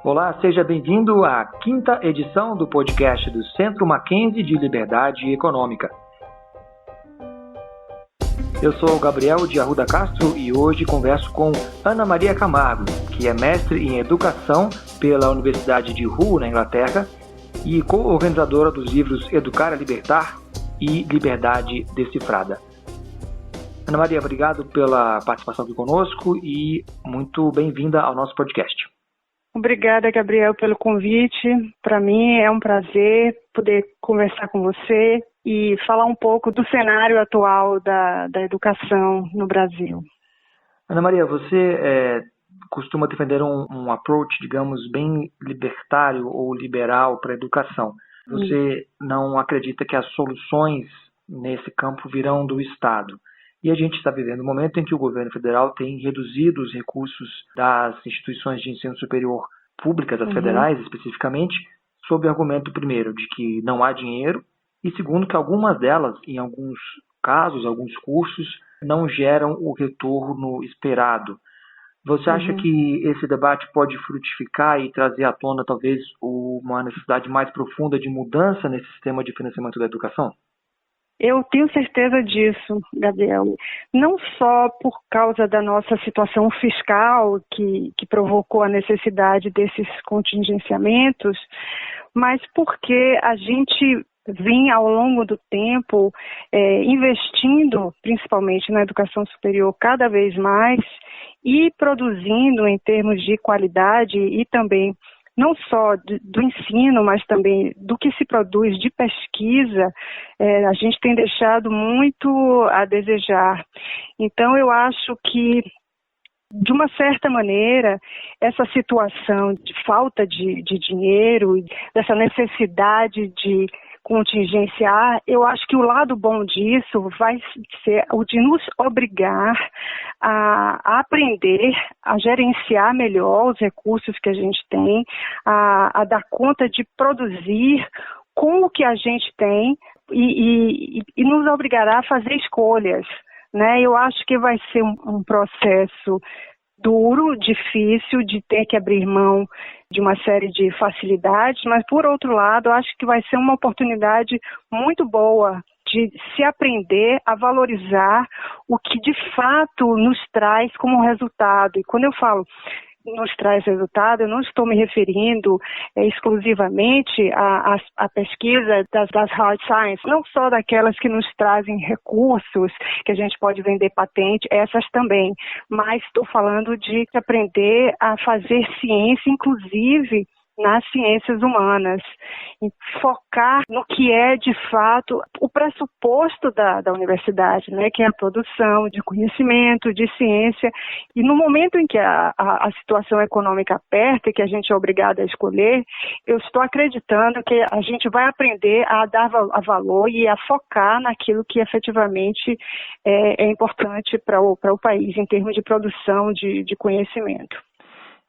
Olá, seja bem-vindo à 5ª edição do podcast do Centro Mackenzie de Liberdade Econômica. Eu sou o Gabriel de Arruda Castro e hoje converso com Ana Maria Camargo, que é mestre em Educação pela Universidade de Hull, na Inglaterra, e co-organizadora dos livros Educar a Libertar e Liberdade Decifrada. Ana Maria, obrigado pela participação aqui conosco e muito bem-vinda ao nosso podcast. Obrigada, Gabriel, pelo convite. Para mim é um prazer poder conversar com você e falar um pouco do cenário atual da educação no Brasil. Ana Maria, você costuma defender um approach, digamos, bem libertário ou liberal para a educação. Você não acredita que as soluções nesse campo virão do Estado. E a gente está vivendo um momento em que o governo federal tem reduzido os recursos das instituições de ensino superior públicas, as federais especificamente, sob o argumento, primeiro, de que não há dinheiro, e segundo, que algumas delas, em alguns casos, alguns cursos, não geram o retorno esperado. Você acha que esse debate pode frutificar e trazer à tona, talvez, uma necessidade mais profunda de mudança nesse sistema de financiamento da educação? Eu tenho certeza disso, Gabriel. Não só por causa da nossa situação fiscal, que provocou a necessidade desses contingenciamentos, mas porque a gente vinha ao longo do tempo investindo, principalmente na educação superior, cada vez mais e produzindo em termos de qualidade e também não só do ensino, mas também do que se produz de pesquisa, a gente tem deixado muito a desejar. Então, eu acho que, de uma certa maneira, essa situação de falta de dinheiro, dessa necessidade de contingenciar, eu acho que o lado bom disso vai ser o de nos obrigar a aprender, a gerenciar melhor os recursos que a gente tem, a dar conta de produzir com o que a gente tem e nos obrigará a fazer escolhas, né? Eu acho que vai ser um processo duro, difícil, de ter que abrir mão de uma série de facilidades, mas, por outro lado, eu acho que vai ser uma oportunidade muito boa de se aprender a valorizar o que, de fato, nos traz como resultado. E quando eu falo nos traz resultado, eu não estou me referindo exclusivamente à pesquisa das hard science, não só daquelas que nos trazem recursos, que a gente pode vender patente, essas também, mas estou falando de aprender a fazer ciência, inclusive nas ciências humanas, e focar no que é, de fato, o pressuposto da universidade, né, que é a produção de conhecimento, de ciência, e no momento em que a situação econômica aperta e que a gente é obrigado a escolher, eu estou acreditando que a gente vai aprender a dar valor e a focar naquilo que efetivamente é importante para o país, em termos de produção de conhecimento.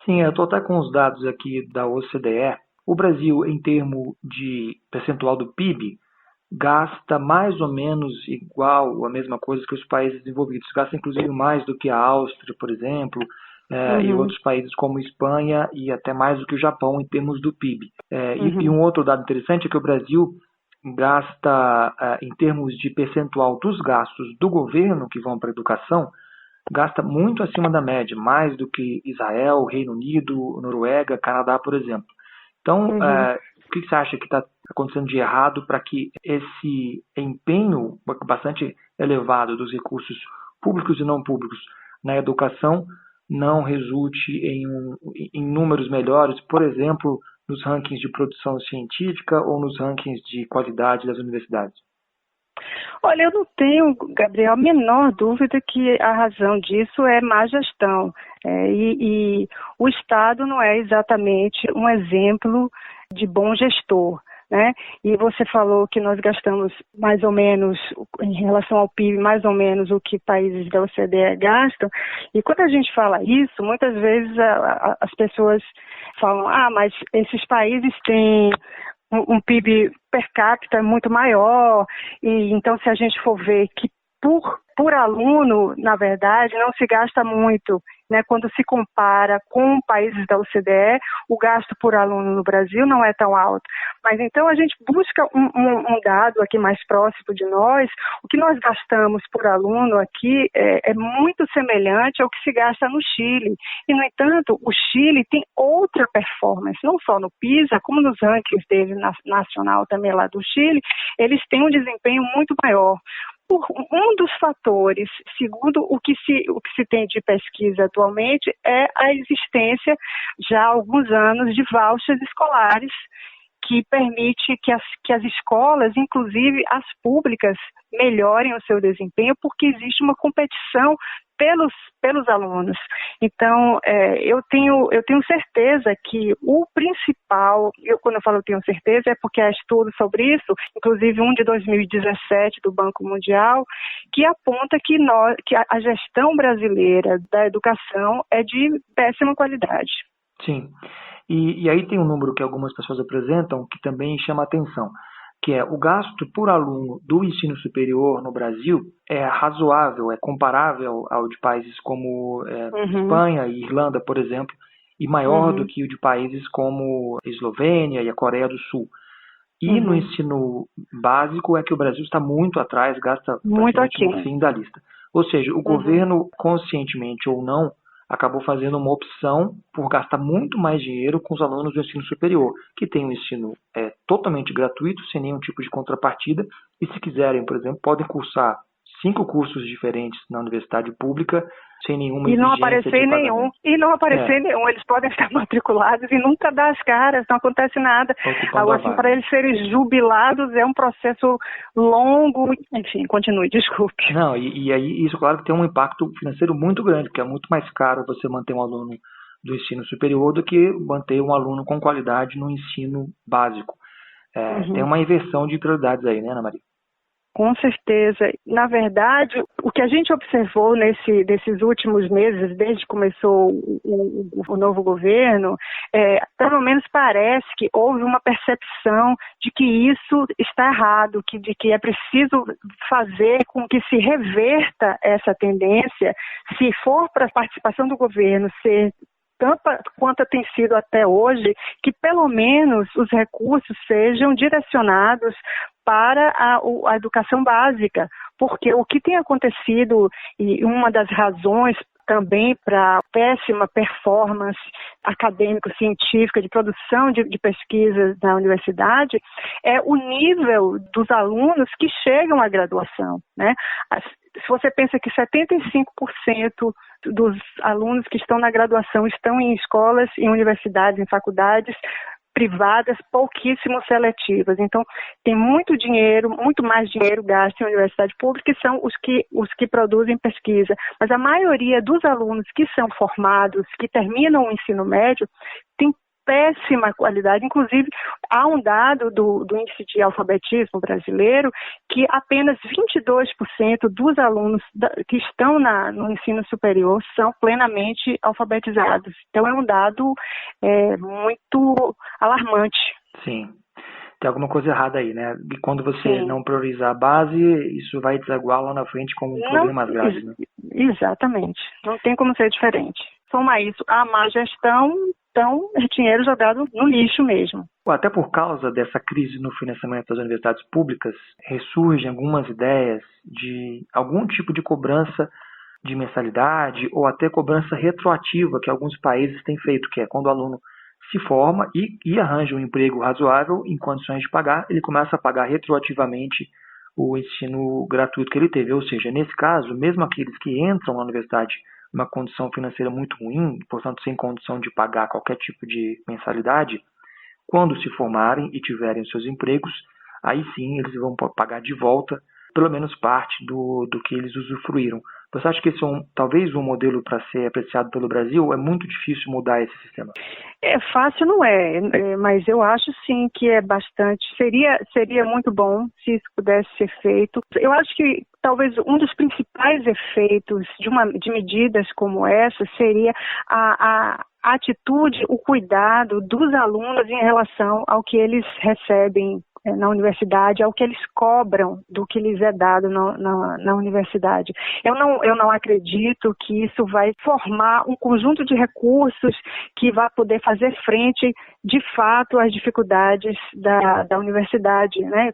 Sim, eu estou até com os dados aqui da OCDE. O Brasil, em termos de percentual do PIB, gasta mais ou menos igual, a mesma coisa que os países desenvolvidos. Gasta inclusive mais do que a Áustria, por exemplo, e outros países como Espanha e até mais do que o Japão em termos do PIB. E um outro dado interessante é que o Brasil gasta, em termos de percentual dos gastos do governo que vão para a educação, gasta muito acima da média, mais do que Israel, Reino Unido, Noruega, Canadá, por exemplo. Então, o que você acha que está acontecendo de errado para que esse empenho bastante elevado dos recursos públicos e não públicos na educação não resulte em números melhores, por exemplo, nos rankings de produção científica ou nos rankings de qualidade das universidades? Olha, eu não tenho, Gabriel, a menor dúvida que a razão disso é má gestão. E o Estado não é exatamente um exemplo de bom gestor, né? E você falou que nós gastamos mais ou menos, em relação ao PIB, mais ou menos o que países da OCDE gastam. E quando a gente fala isso, muitas vezes as pessoas falam, mas esses países têm um PIB per capita muito maior, e então se a gente for ver que por aluno, na verdade, não se gasta muito. né? Quando se compara com países da OCDE, o gasto por aluno no Brasil não é tão alto. Mas então a gente busca um dado aqui mais próximo de nós. O que nós gastamos por aluno aqui é muito semelhante ao que se gasta no Chile. E, no entanto, o Chile tem outra performance, não só no PISA, como nos rankings dele nacional também lá do Chile, eles têm um desempenho muito maior. Um dos fatores, segundo o que se tem de pesquisa atualmente, é a existência, já há alguns anos, de vouchers escolares, que permite que as escolas, inclusive as públicas, melhorem o seu desempenho, porque existe uma competição pelos alunos. Então, eu tenho certeza que o principal, quando eu falo tenho certeza, é porque há estudos sobre isso, inclusive um de 2017 do Banco Mundial, que aponta que a gestão brasileira da educação é de péssima qualidade. Sim. E aí tem um número que algumas pessoas apresentam que também chama a atenção, que é o gasto por aluno do ensino superior no Brasil é razoável, é comparável ao de países como Espanha e Irlanda, por exemplo, e maior do que o de países como a Eslovênia e a Coreia do Sul. E no ensino básico é que o Brasil está muito atrás, gasta muito aqui no fim da lista. Ou seja, o governo, conscientemente ou não, acabou fazendo uma opção por gastar muito mais dinheiro com os alunos do ensino superior, que tem um ensino totalmente gratuito, sem nenhum tipo de contrapartida, e se quiserem, por exemplo, podem cursar 5 cursos diferentes na universidade pública, sem nenhuma exigência de pagamento. E não aparecer em nenhum. Eles podem estar matriculados e nunca dar as caras, não acontece nada. Agora, assim, para eles serem jubilados é um processo longo. Enfim, continue, desculpe. Não, e aí isso, claro, que tem um impacto financeiro muito grande, porque é muito mais caro você manter um aluno do ensino superior do que manter um aluno com qualidade no ensino básico. Tem uma inversão de prioridades aí, né, Ana Maria? Com certeza. Na verdade, o que a gente observou nesses últimos meses, desde que começou o novo governo, pelo menos parece que houve uma percepção de que isso está errado, de que é preciso fazer com que se reverta essa tendência, se for para a participação do governo ser tanto quanto tem sido até hoje, que pelo menos os recursos sejam direcionados para a educação básica, porque o que tem acontecido, e uma das razões também para a péssima performance acadêmico-científica de produção de pesquisas na universidade, é o nível dos alunos que chegam à graduação, né? Se você pensa que 75% dos alunos que estão na graduação estão em escolas, em universidades, em faculdades privadas pouquíssimo seletivas. Então, tem muito dinheiro, muito mais dinheiro gasto em universidade pública, que são os que produzem pesquisa. Mas a maioria dos alunos que são formados, que terminam o ensino médio, tem péssima qualidade. Inclusive, há um dado do índice de alfabetismo brasileiro que apenas 22% dos alunos que estão no ensino superior são plenamente alfabetizados. Então, é um dado muito alarmante. Sim. Tem alguma coisa errada aí, né? E quando você não priorizar a base, isso vai desaguar lá na frente com problemas graves, né? Exatamente. Não tem como ser diferente. Soma isso, a má gestão, então é dinheiro jogado no lixo mesmo. Até por causa dessa crise no financiamento das universidades públicas, ressurgem algumas ideias de algum tipo de cobrança de mensalidade ou até cobrança retroativa que alguns países têm feito, que é quando o aluno se forma e arranja um emprego razoável em condições de pagar, ele começa a pagar retroativamente o ensino gratuito que ele teve. Ou seja, nesse caso, mesmo aqueles que entram na universidade numa condição financeira muito ruim, portanto sem condição de pagar qualquer tipo de mensalidade, quando se formarem e tiverem os seus empregos, aí sim eles vão pagar de volta pelo menos parte do que eles usufruíram. Você acha que esse é talvez um modelo para ser apreciado pelo Brasil? É muito difícil mudar esse sistema? Fácil não mas eu acho sim que é bastante. Seria muito bom se isso pudesse ser feito. Eu acho que talvez um dos principais efeitos de medidas como essa seria a atitude, o cuidado dos alunos em relação ao que eles recebem na universidade ao que eles cobram do que lhes é dado na universidade. Eu não acredito que isso vai formar um conjunto de recursos que vai poder fazer frente, de fato, às dificuldades da universidade, né,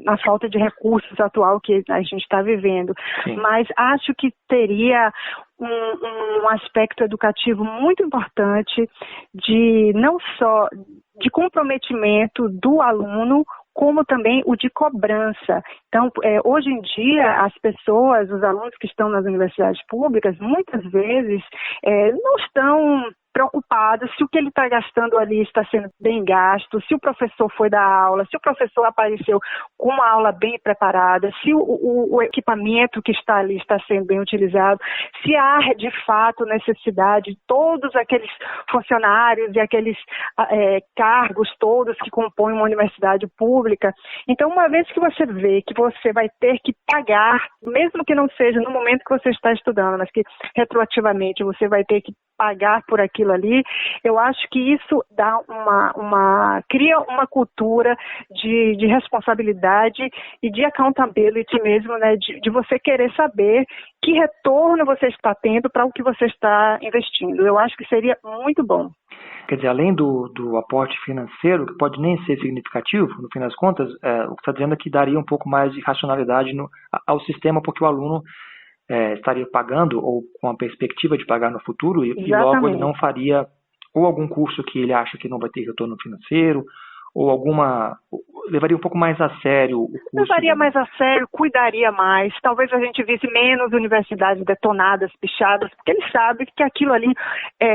na falta de recursos atual que a gente está vivendo. Sim. Mas acho que teria um aspecto educativo muito importante de não só de comprometimento do aluno, como também o de cobrança. Então, hoje em dia, as pessoas, os alunos que estão nas universidades públicas, muitas vezes não estão preocupados se o que ele está gastando ali está sendo bem gasto, se o professor foi dar aula, se o professor apareceu com uma aula bem preparada, se o equipamento que está ali está sendo bem utilizado, se há de fato necessidade de todos aqueles funcionários e aqueles cargos todos que compõem uma universidade pública. Então, uma vez que você vê que você vai ter que pagar, mesmo que não seja no momento que você está estudando, mas que retroativamente você vai ter que pagar por aquilo ali, eu acho que isso dá cria uma cultura de responsabilidade e de accountability mesmo, né, de você querer saber que retorno você está tendo para o que você está investindo. Eu acho que seria muito bom. Quer dizer, além do aporte financeiro, que pode nem ser significativo, no fim das contas, o que está dizendo é que daria um pouco mais de racionalidade ao sistema, porque o aluno estaria pagando ou com a perspectiva de pagar no futuro e logo ele não faria ou algum curso que ele acha que não vai ter retorno financeiro ou levaria um pouco mais a sério o curso. Levaria mais a sério, cuidaria mais, talvez a gente visse menos universidades detonadas, pichadas, porque ele sabe que aquilo ali,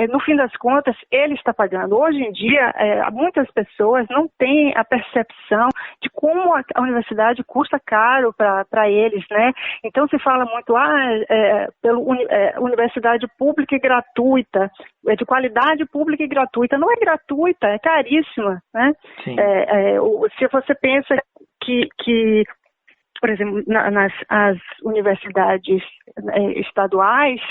no fim das contas, ele está pagando. Hoje em dia, muitas pessoas não têm a percepção de como a universidade custa caro para eles, né? Então se fala muito, universidade pública e gratuita, de qualidade pública e gratuita. Não é gratuita, é caríssima, né? Se você pensa que por exemplo, as universidades estaduais,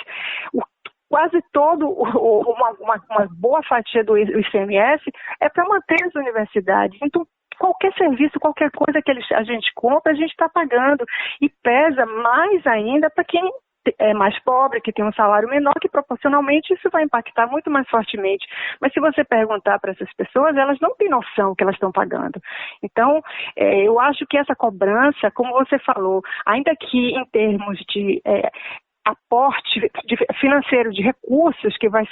quase todo, uma boa fatia do ICMS é para manter as universidades. Então, qualquer serviço, qualquer coisa que a gente compra, a gente está pagando. E pesa mais ainda para quem é mais pobre, que tem um salário menor, que proporcionalmente isso vai impactar muito mais fortemente. Mas se você perguntar para essas pessoas, elas não têm noção que elas estão pagando. Então, eu acho que essa cobrança, como você falou, ainda que em termos de aporte financeiro de recursos que vai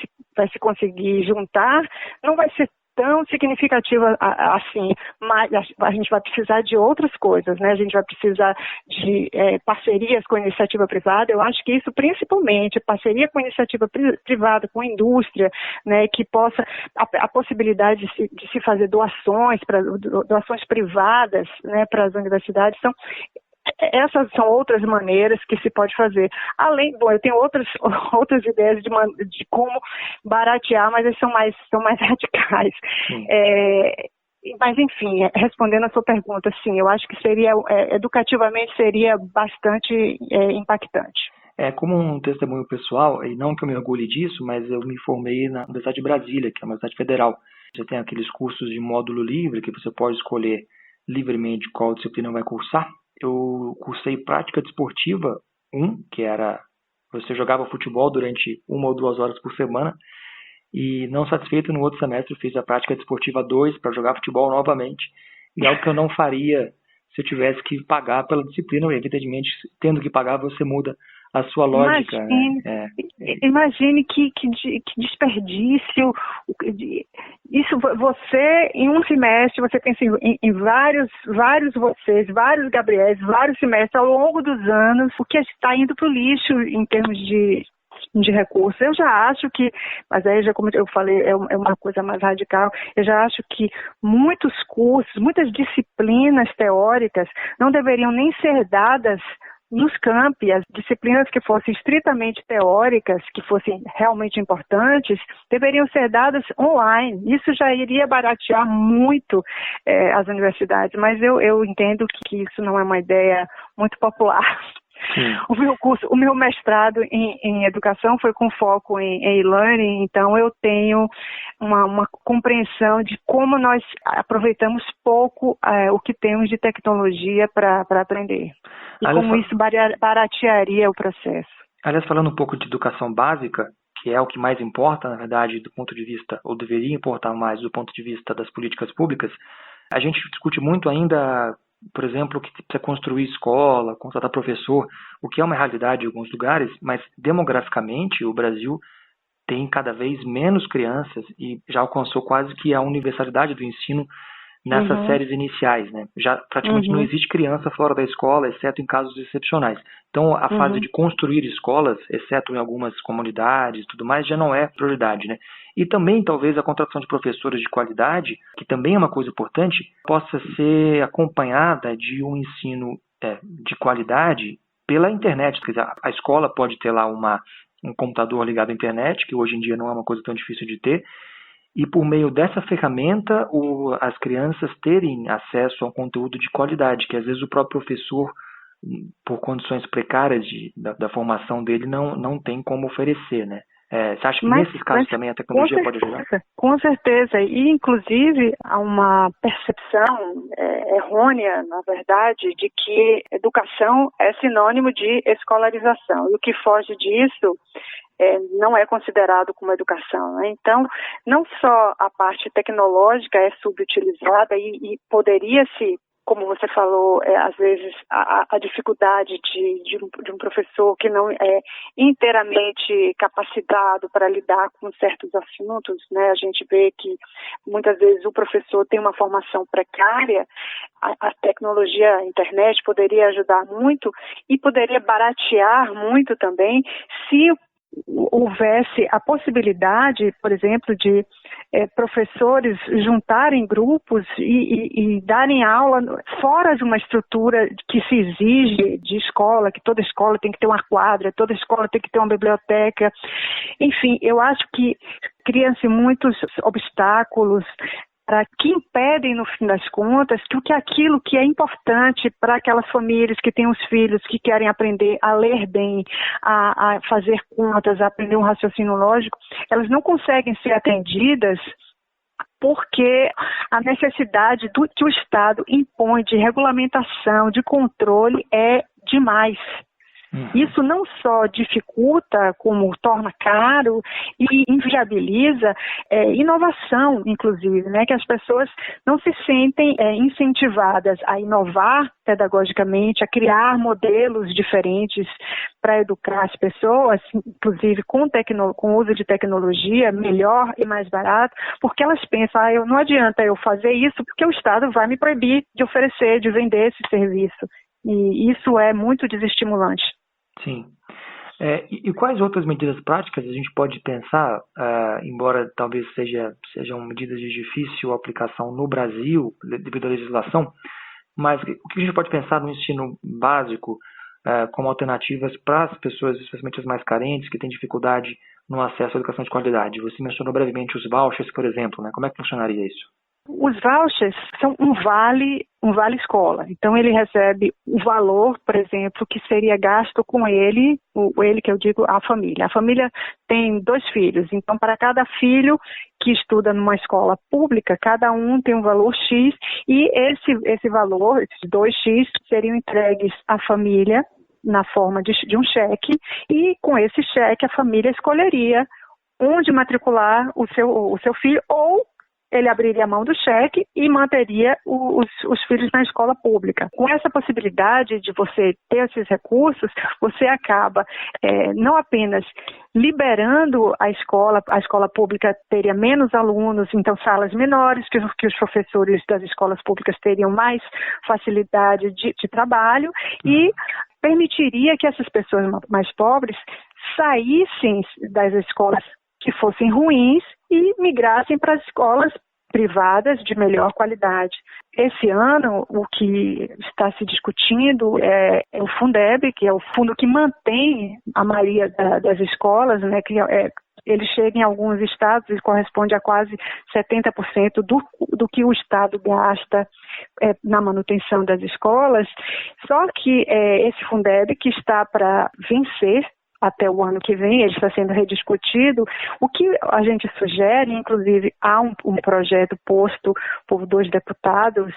se conseguir juntar, não vai ser tão significativa assim, mas a gente vai precisar de outras coisas, né? A gente vai precisar de parcerias com a iniciativa privada. Eu acho que isso, principalmente, parceria com a iniciativa privada, com a indústria, né? Que possa, a possibilidade de se fazer doações privadas, né? Para as universidades. Essas são outras maneiras que se pode fazer. Eu tenho outras ideias de como baratear, mas elas são mais radicais. Mas, enfim, respondendo a sua pergunta, sim, eu acho que educativamente seria bastante impactante. Como um testemunho pessoal, e não que eu me orgulhe disso, mas eu me formei na Universidade de Brasília, que é uma universidade federal. Você tem aqueles cursos de módulo livre, que você pode escolher livremente qual disciplina vai cursar. Eu cursei prática desportiva 1, que era você jogava futebol durante 1 ou 2 horas por semana, e não satisfeito, no outro semestre fiz a prática desportiva 2 para jogar futebol novamente, e algo que eu não faria se eu tivesse que pagar pela disciplina. Evidentemente, tendo que pagar, você muda a sua lógica. Imagine que desperdício. Isso, você, em um semestre, você pensa em vários vocês, vários Gabriéis, vários semestres ao longo dos anos, o que está indo para o lixo em termos de recursos. Eu já acho que, mas aí, como eu falei, é uma coisa mais radical, eu já acho que muitos cursos, muitas disciplinas teóricas não deveriam nem ser dadas nos campi. As disciplinas que fossem estritamente teóricas, que fossem realmente importantes, deveriam ser dadas online. Isso já iria baratear muito as universidades, mas eu entendo que isso não é uma ideia muito popular. Sim. O meu mestrado em educação foi com foco em e-learning, então eu tenho uma compreensão de como nós aproveitamos pouco o que temos de tecnologia para aprender e como isso baratearia o processo. Aliás, falando um pouco de educação básica, que é o que mais importa, na verdade, do ponto de vista, ou deveria importar mais do ponto de vista das políticas públicas, a gente discute muito ainda, por exemplo, que precisa construir escola, contratar professor, o que é uma realidade em alguns lugares, mas demograficamente o Brasil tem cada vez menos crianças e já alcançou quase que a universalidade do ensino nessas séries iniciais, né? Já praticamente não existe criança fora da escola, exceto em casos excepcionais. Então, a fase de construir escolas, exceto em algumas comunidades e tudo mais, já não é prioridade, né? E também, talvez, a contratação de professores de qualidade, que também é uma coisa importante, possa ser acompanhada de um ensino de qualidade pela internet. Quer dizer, a escola pode ter lá um computador ligado à internet, que hoje em dia não é uma coisa tão difícil de ter, e por meio dessa ferramenta as crianças terem acesso a um conteúdo de qualidade, que às vezes o próprio professor, por condições precárias da formação dele, não tem como oferecer, né? Você acha que nesses casos também a tecnologia pode ajudar? Com certeza, e inclusive há uma percepção errônea, na verdade, de que educação é sinônimo de escolarização, e o que foge disso não é considerado como educação, né? Então, não só a parte tecnológica é subutilizada e poderia-se, como você falou, às vezes a dificuldade de um professor que não é inteiramente capacitado para lidar com certos assuntos, né? A gente vê que muitas vezes o professor tem uma formação precária, a tecnologia, a internet poderia ajudar muito e poderia baratear muito também se houvesse a possibilidade, por exemplo, de professores juntarem grupos e darem aula fora de uma estrutura que se exige de escola, que toda escola tem que ter uma quadra, toda escola tem que ter uma biblioteca. Enfim, eu acho que criam-se muitos obstáculos que impedem, no fim das contas, que aquilo que é importante para aquelas famílias que têm os filhos que querem aprender a ler bem, a fazer contas, a aprender um raciocínio lógico, elas não conseguem ser atendidas porque a necessidade que o Estado impõe de regulamentação, de controle, é demais. Isso não só dificulta, como torna caro e inviabiliza inovação, inclusive, né? Que as pessoas não se sentem incentivadas a inovar pedagogicamente, a criar modelos diferentes para educar as pessoas, inclusive com o uso de tecnologia melhor e mais barato, porque elas pensam, não adianta eu fazer isso porque o Estado vai me proibir de oferecer, de vender esse serviço. E isso é muito desestimulante. Sim. E quais outras medidas práticas a gente pode pensar, embora talvez sejam medidas de difícil aplicação no Brasil, devido à legislação, mas o que a gente pode pensar no ensino básico como alternativas para as pessoas, especialmente as mais carentes, que têm dificuldade no acesso à educação de qualidade? Você mencionou brevemente os vouchers, por exemplo, né? Como é que funcionaria isso? Os vouchers são um vale escola. Então, ele recebe o valor, por exemplo, que seria gasto com ele que eu digo a família. A família tem 2 filhos, então, para cada filho que estuda numa escola pública, cada um tem um valor X, e esse valor, esses 2X, seriam entregues à família na forma de um cheque, e com esse cheque a família escolheria onde matricular o seu filho, ou ele abriria a mão do cheque e manteria os filhos na escola pública. Com essa possibilidade de você ter esses recursos, você acaba não apenas liberando a escola pública teria menos alunos, então salas menores, que os professores das escolas públicas teriam mais facilidade de trabalho e permitiria que essas pessoas mais pobres saíssem das escolas que fossem ruins e migrassem para as escolas privadas de melhor qualidade. Esse ano, o que está se discutindo é o Fundeb, que é o fundo que mantém a maioria das escolas, né, que ele chega em alguns estados e corresponde a quase 70% do que o estado gasta na manutenção das escolas. Só que esse Fundeb, que está para vencer até o ano que vem, ele está sendo rediscutido. O que a gente sugere, inclusive há um projeto posto por 2 deputados,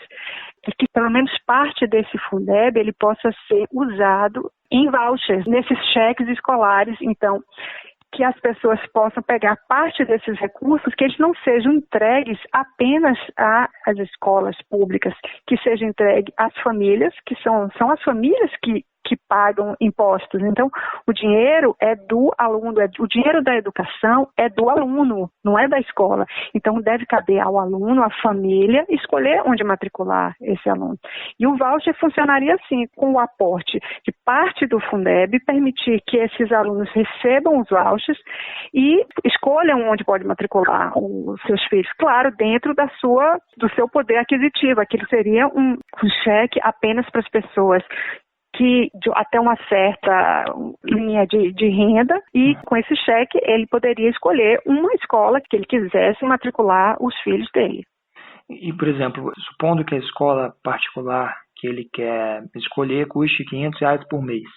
é que pelo menos parte desse Fundeb ele possa ser usado em vouchers, nesses cheques escolares. Então, que as pessoas possam pegar parte desses recursos, que eles não sejam entregues apenas às escolas públicas, que seja entregue às famílias, que são as famílias que pagam impostos. Então, o dinheiro é do aluno, o dinheiro da educação é do aluno, não é da escola. Então, deve caber ao aluno, à família, escolher onde matricular esse aluno. E o voucher funcionaria assim, com o aporte de parte do Fundeb, permitir que esses alunos recebam os vouchers e escolham onde pode matricular os seus filhos. Claro, dentro do seu poder aquisitivo. Aquilo seria um cheque apenas para as pessoas que até uma certa linha de renda, e com esse cheque ele poderia escolher uma escola que ele quisesse matricular os filhos dele. E, por exemplo, supondo que a escola particular que ele quer escolher custe R$500 por mês,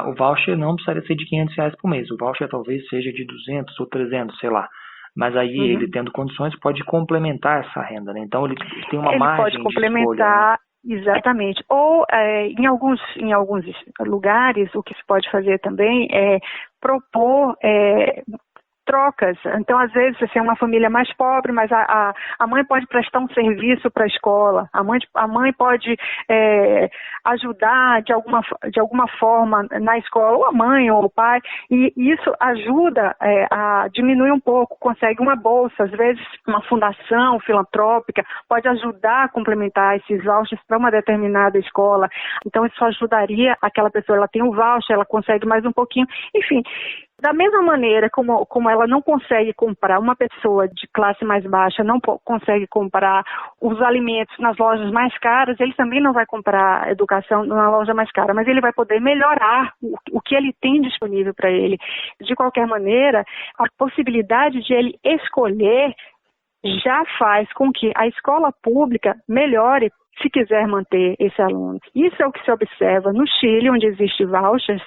o voucher não precisaria ser de R$500 por mês, o voucher talvez seja de 200 ou 300, sei lá. Mas aí ele tendo condições pode complementar essa renda, né? Então ele tem uma margem pode complementar, de escolha, né? Exatamente. Ou em alguns lugares o que se pode fazer também é propor trocas. Então, às vezes, você é uma família mais pobre, mas a mãe pode prestar um serviço para a escola. A mãe pode ajudar de alguma forma na escola, ou a mãe ou o pai, e isso ajuda a diminuir um pouco, consegue uma bolsa, às vezes uma fundação filantrópica pode ajudar a complementar esses vouchers para uma determinada escola. Então, isso ajudaria aquela pessoa, ela tem um voucher, ela consegue mais um pouquinho, enfim. Da mesma maneira como ela não consegue comprar, uma pessoa de classe mais baixa não consegue comprar os alimentos nas lojas mais caras, ele também não vai comprar educação na loja mais cara, mas ele vai poder melhorar o que ele tem disponível para ele. De qualquer maneira, a possibilidade de ele escolher já faz com que a escola pública melhore se quiser manter esse aluno. Isso é o que se observa no Chile, onde existem vouchers,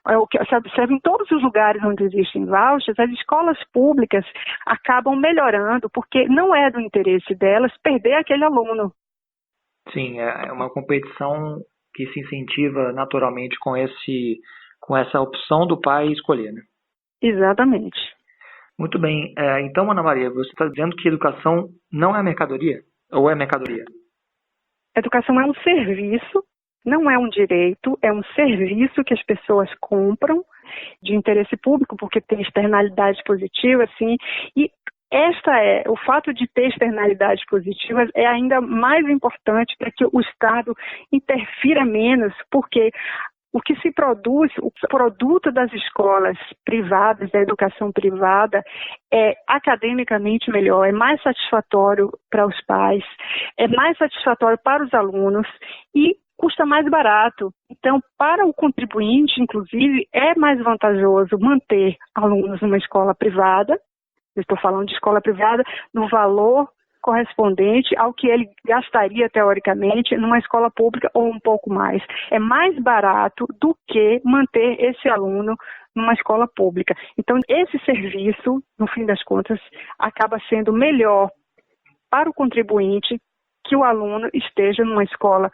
é o que se observa em todos os lugares onde existem vouchers. As escolas públicas acabam melhorando, porque não é do interesse delas perder aquele aluno. Sim, é uma competição que se incentiva naturalmente com essa opção do pai escolher, né? Exatamente. Muito bem. Então, Ana Maria, você está dizendo que educação não é mercadoria? Ou é mercadoria? Educação é um serviço, não é um direito, é um serviço que as pessoas compram de interesse público, porque tem externalidades positivas, sim, e o fato de ter externalidades positivas é ainda mais importante para que o Estado interfira menos, porque o que se produz, o produto das escolas privadas, da educação privada, é academicamente melhor, é mais satisfatório para os pais, é mais satisfatório para os alunos e custa mais barato. Então, para o contribuinte, inclusive, é mais vantajoso manter alunos numa escola privada, eu estou falando de escola privada, no valor correspondente ao que ele gastaria, teoricamente, numa escola pública ou um pouco mais. É mais barato do que manter esse aluno numa escola pública. Então, esse serviço, no fim das contas, acaba sendo melhor para o contribuinte que o aluno esteja numa escola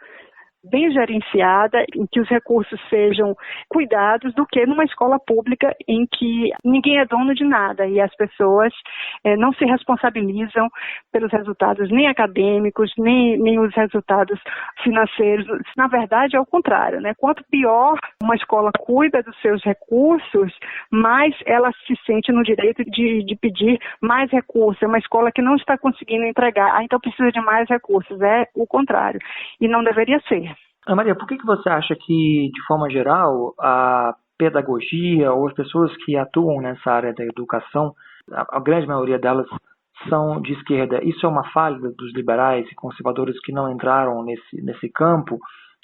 bem gerenciada, em que os recursos sejam cuidados, do que numa escola pública em que ninguém é dono de nada e as pessoas não se responsabilizam pelos resultados nem acadêmicos, nem os resultados financeiros. Na verdade, é o contrário, né? Quanto pior uma escola cuida dos seus recursos, mais ela se sente no direito de pedir mais recursos. É uma escola que não está conseguindo entregar, então precisa de mais recursos. É o contrário. E não deveria ser. Ana Maria, por que você acha que, de forma geral, a pedagogia ou as pessoas que atuam nessa área da educação, a grande maioria delas são de esquerda? Isso é uma falha dos liberais e conservadores que não entraram nesse campo,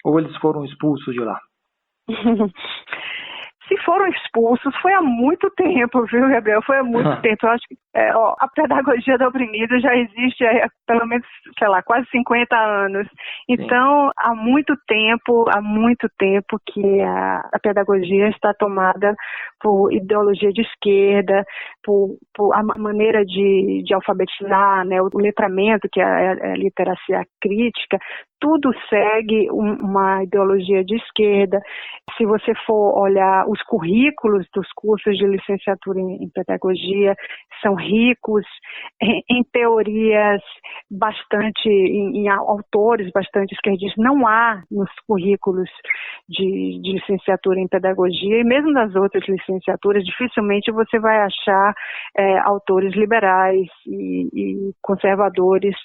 ou eles foram expulsos de lá? Se foram expulsos, foi há muito tempo, viu, Gabriel? Foi há muito tempo. Eu acho que a pedagogia do oprimido já existe há pelo menos, quase 50 anos. Então, há muito tempo que a pedagogia está tomada por ideologia de esquerda, por a maneira de alfabetizar, né, o letramento, que é a literacia crítica, tudo segue uma ideologia de esquerda. Se você for olhar os currículos dos cursos de licenciatura em pedagogia, são ricos em teorias bastante, em autores bastante esquerdistas. Não há nos currículos de licenciatura em pedagogia, e mesmo nas outras licenciaturas, dificilmente você vai achar autores liberais e conservadores.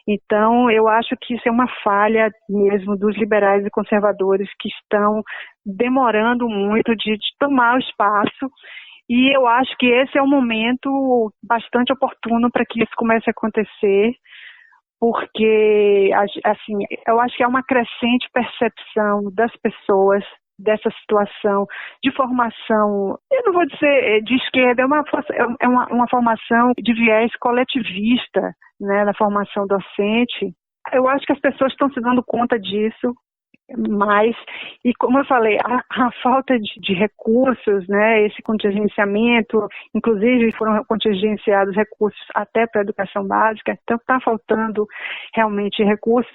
Então, eu acho que isso é uma falha mesmo dos liberais e conservadores, que estão demorando muito de tomar o espaço, e eu acho que esse é um momento bastante oportuno para que isso comece a acontecer, porque assim, eu acho que há uma crescente percepção das pessoas dessa situação de formação, eu não vou dizer de esquerda, é uma formação de viés coletivista, né, na formação docente. Eu acho que as pessoas estão se dando conta disso, mas, e como eu falei, a falta de recursos, né, esse contingenciamento, inclusive foram contingenciados recursos até para a educação básica, então está faltando realmente recursos.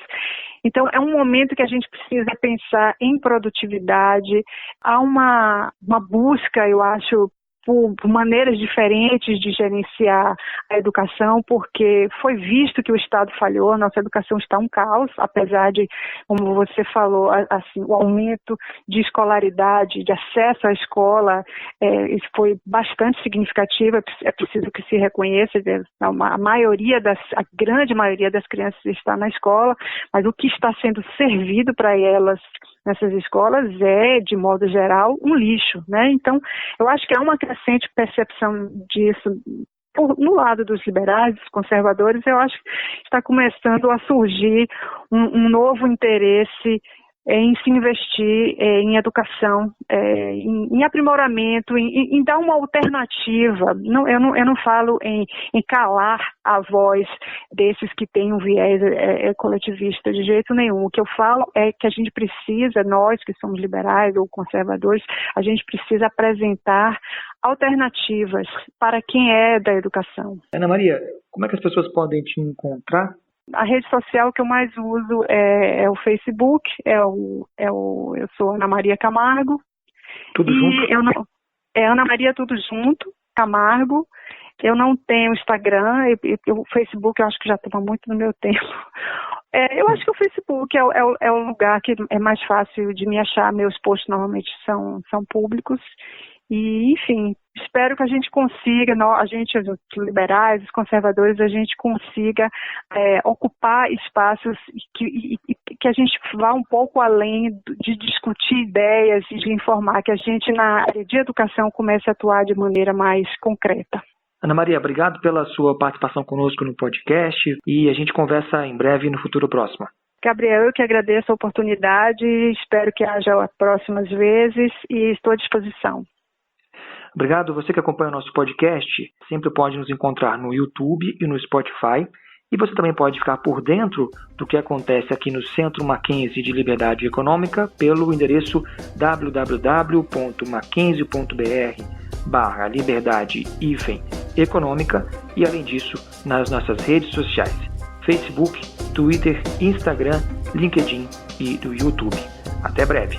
Então, é um momento que a gente precisa pensar em produtividade. Há uma busca, eu acho, por maneiras diferentes de gerenciar a educação, porque foi visto que o Estado falhou, a nossa educação está um caos, apesar de, como você falou, assim, o aumento de escolaridade, de acesso à escola, isso foi bastante significativo, é preciso que se reconheça, a grande maioria das crianças está na escola, mas o que está sendo servido para elas nessas escolas é, de modo geral, um lixo, né? Então, eu acho que há uma crescente percepção disso no lado dos liberais, dos conservadores. Eu acho que está começando a surgir um novo interesse em se investir em educação, em aprimoramento, em dar uma alternativa. Eu não falo em calar a voz desses que têm um viés coletivista de jeito nenhum. O que eu falo é que a gente precisa, nós que somos liberais ou conservadores, a gente precisa apresentar alternativas para quem é da educação. Ana Maria, como é que as pessoas podem te encontrar? A rede social que eu mais uso é o Facebook, eu sou Ana Maria Camargo. Tudo junto? Ana Maria tudo junto, Camargo. Eu não tenho Instagram, o Facebook eu acho que já toma muito do meu tempo. Eu acho que o Facebook é o lugar que é mais fácil de me achar, meus posts normalmente são públicos. E, enfim, espero que a gente consiga, a gente, os liberais, os conservadores, a gente consiga ocupar espaços que a gente vá um pouco além de discutir ideias e de informar, que a gente, na área de educação, comece a atuar de maneira mais concreta. Ana Maria, obrigado pela sua participação conosco no podcast, e a gente conversa em breve no futuro próximo. Gabriel, eu que agradeço a oportunidade, espero que haja próximas vezes e estou à disposição. Obrigado. Você que acompanha o nosso podcast sempre pode nos encontrar no YouTube e no Spotify. E você também pode ficar por dentro do que acontece aqui no Centro Mackenzie de Liberdade Econômica pelo endereço www.mackenzie.br/liberdade-econômica e, além disso, nas nossas redes sociais: Facebook, Twitter, Instagram, LinkedIn e do YouTube. Até breve.